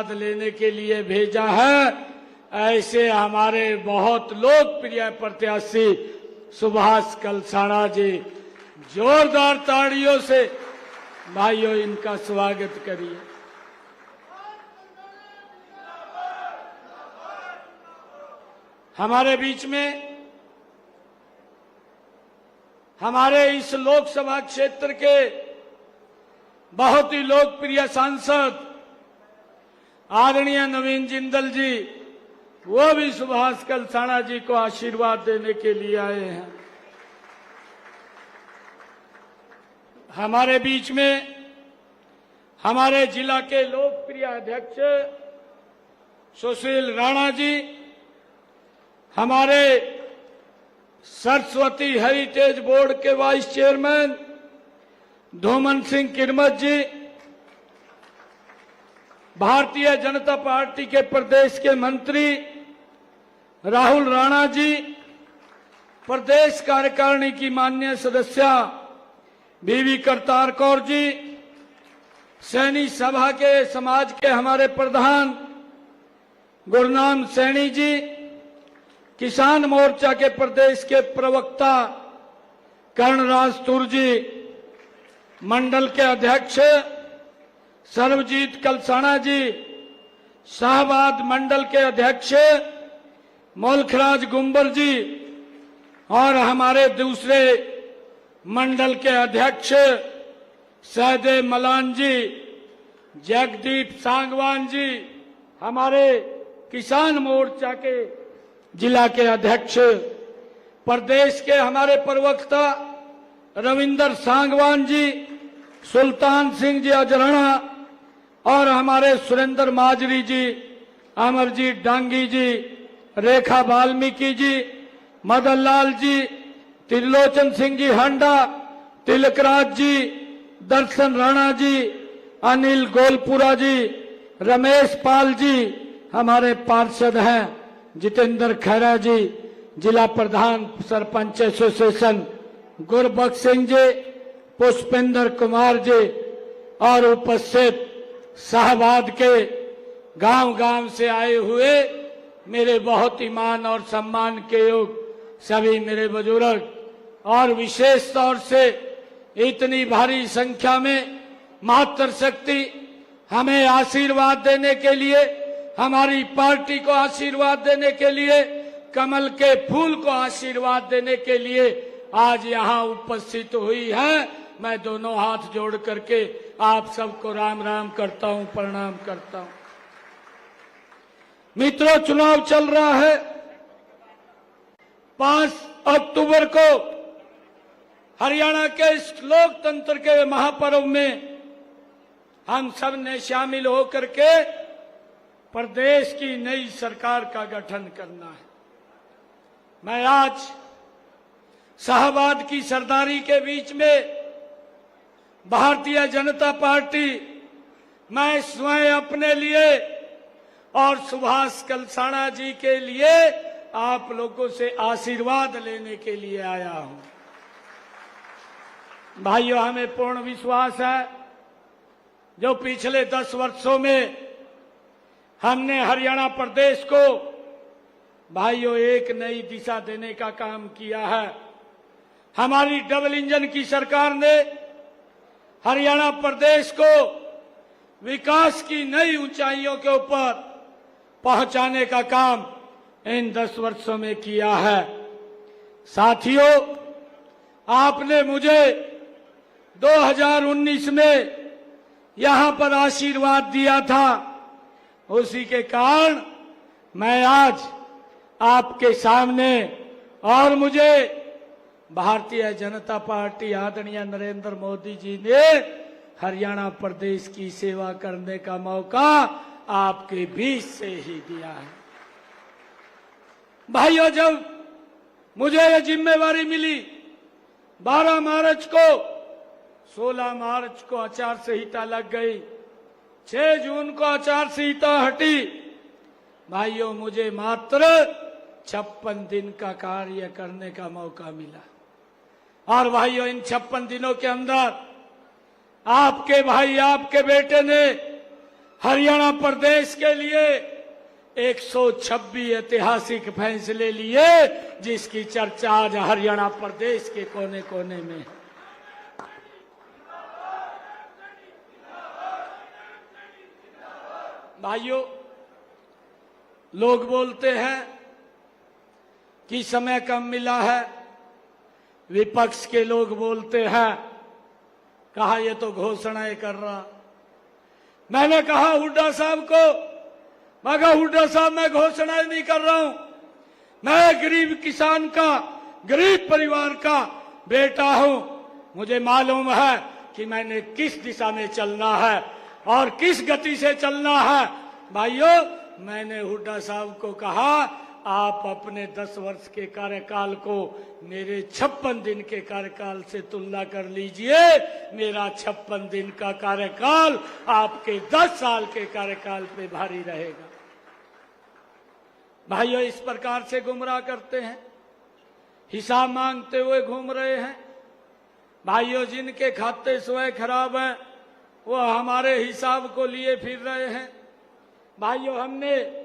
आशीर्वाद लेने के लिए भेजा है। ऐसे हमारे बहुत लोकप्रिय प्रत्याशी सुभाष कलसाणा जी, जोरदार ताड़ियों से भाइयों इनका स्वागत करिए। हमारे बीच में हमारे इस लोकसभा क्षेत्र के बहुत ही लोकप्रिय सांसद आदरणीय नवीन जिंदल जी, वो भी सुभाष कलसाणा जी को आशीर्वाद देने के लिए आए हैं। हमारे बीच में हमारे जिला के लोकप्रिय अध्यक्ष सुशील राणा जी, हमारे सरस्वती हेरिटेज बोर्ड के वाइस चेयरमैन धोमन सिंह किरमत जी, भारतीय जनता पार्टी के प्रदेश के मंत्री राहुल राणा जी, प्रदेश कार्यकारिणी की माननीय सदस्या बीवी करतार कौर जी, सैनी सभा के समाज के हमारे प्रधान गुरनाम सैनी जी, किसान मोर्चा के प्रदेश के प्रवक्ता कर्णराज तुर जी, मंडल के अध्यक्ष सर्वजीत कलसाणा जी, शाहबाद मंडल के अध्यक्ष मोलखराज गुंबर जी और हमारे दूसरे मंडल के अध्यक्ष सहदेव मलान जी, जगदीप सांगवान जी, हमारे किसान मोर्चा के जिला के अध्यक्ष, प्रदेश के हमारे प्रवक्ता रविंदर सांगवान जी, सुल्तान सिंह जी अजराना और हमारे सुरेंद्र माजरी जी, अमरजीत डांगी जी, रेखा वाल्मीकि जी, मदन लाल जी, त्रिलोचन सिंह जी हांडा, तिलकराज जी, दर्शन राणा जी, अनिल गोलपुरा जी, रमेश पाल जी, हमारे पार्षद हैं जितेंद्र खैरा जी, जिला प्रधान सरपंच एसोसिएशन गुरबख्श सिंह जी, पुष्पेंद्र कुमार जी और उपस्थित शाहबाद के गांव-गांव से आए हुए मेरे बहुत ईमान और सम्मान के योग सभी मेरे बुजुर्ग और विशेष तौर से इतनी भारी संख्या में मातृशक्ति हमें आशीर्वाद देने के लिए, हमारी पार्टी को आशीर्वाद देने के लिए, कमल के फूल को आशीर्वाद देने के लिए आज यहाँ उपस्थित हुई है। मैं दोनों हाथ जोड़ करके आप सबको राम राम करता हूँ, प्रणाम करता हूँ। मित्रों, चुनाव चल रहा है। 5 अक्टूबर को हरियाणा के इस लोकतंत्र के महापर्व में हम सब ने शामिल होकर के प्रदेश की नई सरकार का गठन करना है। मैं आज शाहबाद की सरदारी के बीच में भारतीय जनता पार्टी, मैं स्वयं अपने लिए और सुभाष कलसाणा जी के लिए आप लोगों से आशीर्वाद लेने के लिए आया हूं। भाइयों, हमें पूर्ण विश्वास है जो पिछले 10 वर्षों में हमने हरियाणा प्रदेश को भाइयों एक नई दिशा देने का काम किया है। हमारी डबल इंजन की सरकार ने हरियाणा प्रदेश को विकास की नई ऊंचाइयों के ऊपर पहुंचाने का काम इन 10 वर्षों में किया है। साथियों, आपने मुझे 2019 में यहां पर आशीर्वाद दिया था, उसी के कारण मैं आज आपके सामने और मुझे भारतीय जनता पार्टी आदरणीय नरेंद्र मोदी जी ने हरियाणा प्रदेश की सेवा करने का मौका आपके बीच से ही दिया है। भाइयों, जब मुझे ये जिम्मेवारी मिली 12 मार्च को, 16 मार्च को आचार संहिता लग गई, 6 जून को आचार संहिता हटी। भाइयों, मुझे मात्र 56 दिन का कार्य करने का मौका मिला। और भाइयों, इन 56 दिनों के अंदर आपके भाई, आपके बेटे ने हरियाणा प्रदेश के लिए 126 ऐतिहासिक फैसले लिए, जिसकी चर्चा आज हरियाणा प्रदेश के कोने कोने में है। भाइयों, लोग बोलते हैं कि समय कम मिला है, विपक्ष के लोग बोलते हैं कहा ये तो घोषणाएं कर रहा। मैंने कहा हुड्डा साहब को, मगर हुड्डा साहब मैं घोषणाएं नहीं कर रहा हूं, मैं गरीब किसान का, गरीब परिवार का बेटा हूं। मुझे मालूम है कि मैंने किस दिशा में चलना है और किस गति से चलना है। भाइयों, मैंने हुड्डा साहब को कहा आप अपने 10 वर्ष के कार्यकाल को मेरे 56 दिन के कार्यकाल से तुलना कर लीजिए। मेरा 56 दिन का कार्यकाल आपके 10 साल के कार्यकाल पे भारी रहेगा। भाइयों, इस प्रकार से गुमराह करते हैं, हिसाब मांगते हुए घूम रहे हैं। भाइयों, जिनके खाते स्वयं खराब हैं वो हमारे हिसाब को लिए फिर रहे हैं। भाइयों, हमने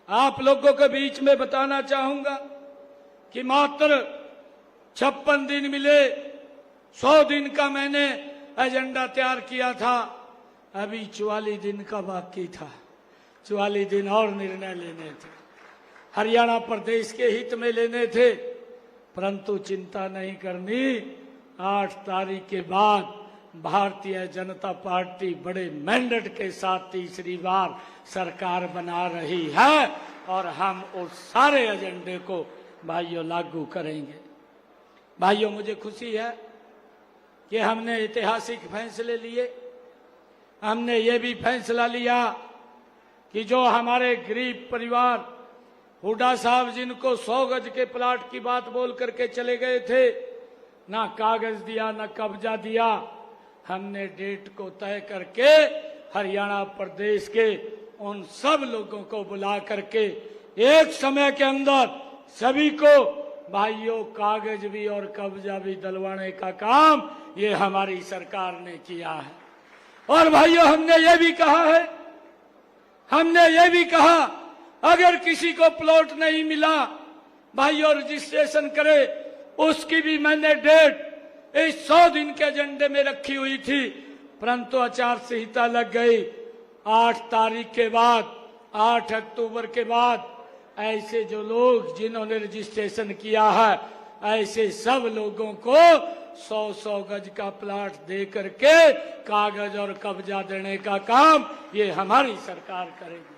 आप लोगों के बीच में बताना चाहूंगा कि मात्र 56 दिन मिले, 100 दिन का मैंने एजेंडा तैयार किया था, अभी 44 दिन का बाकी था। 44 दिन और निर्णय लेने थे, हरियाणा प्रदेश के हित में लेने थे, परंतु चिंता नहीं करनी। 8 तारीख के बाद भारतीय जनता पार्टी बड़े मैंडेट के साथ तीसरी बार सरकार बना रही है और हम उस सारे एजेंडे को भाइयों लागू करेंगे। भाइयों, मुझे खुशी है कि हमने ऐतिहासिक फैसले लिए। हमने ये भी फैसला लिया कि जो हमारे गरीब परिवार, हुड्डा साहब जिनको 100 गज के प्लाट की बात बोल करके चले गए थे, ना कागज दिया ना कब्जा दिया, हमने डेट को तय करके हरियाणा प्रदेश के उन सब लोगों को बुला करके एक समय के अंदर सभी को भाइयों कागज भी और कब्जा भी दिलवाने का काम ये हमारी सरकार ने किया है। और भाइयों, हमने ये भी कहा अगर किसी को प्लॉट नहीं मिला भाइयों रजिस्ट्रेशन करे, उसकी भी मैंने डेट इस 100 दिन के एजेंडे में रखी हुई थी, परंतु आचार संहिता लग गई। 8 तारीख के बाद, 8 अक्टूबर के बाद ऐसे जो लोग जिन्होंने रजिस्ट्रेशन किया है, ऐसे सब लोगों को 100-100 गज का प्लाट दे करके कागज और कब्जा देने का काम ये हमारी सरकार करेगी।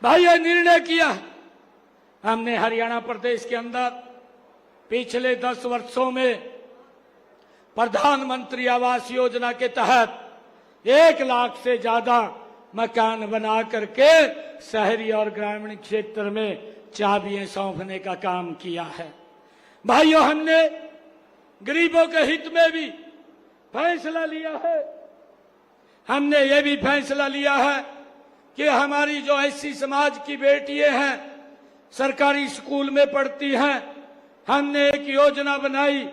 भाई, ये निर्णय किया हमने हरियाणा प्रदेश के अंदर पिछले 10 वर्षों में प्रधानमंत्री आवास योजना के तहत 1 लाख से ज्यादा मकान बना करके शहरी और ग्रामीण क्षेत्र में चाबियां सौंपने का काम किया है। भाइयों, हमने गरीबों के हित में भी फैसला लिया है। हमने ये भी फैसला लिया है कि हमारी जो ऐसी समाज की बेटियां हैं, सरकारी स्कूल में पढ़ती हैं, हमने एक योजना बनाई,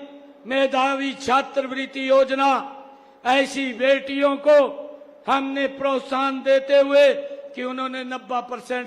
मेधावी छात्रवृत्ति योजना। ऐसी बेटियों को हमने प्रोत्साहन देते हुए कि उन्होंने 90%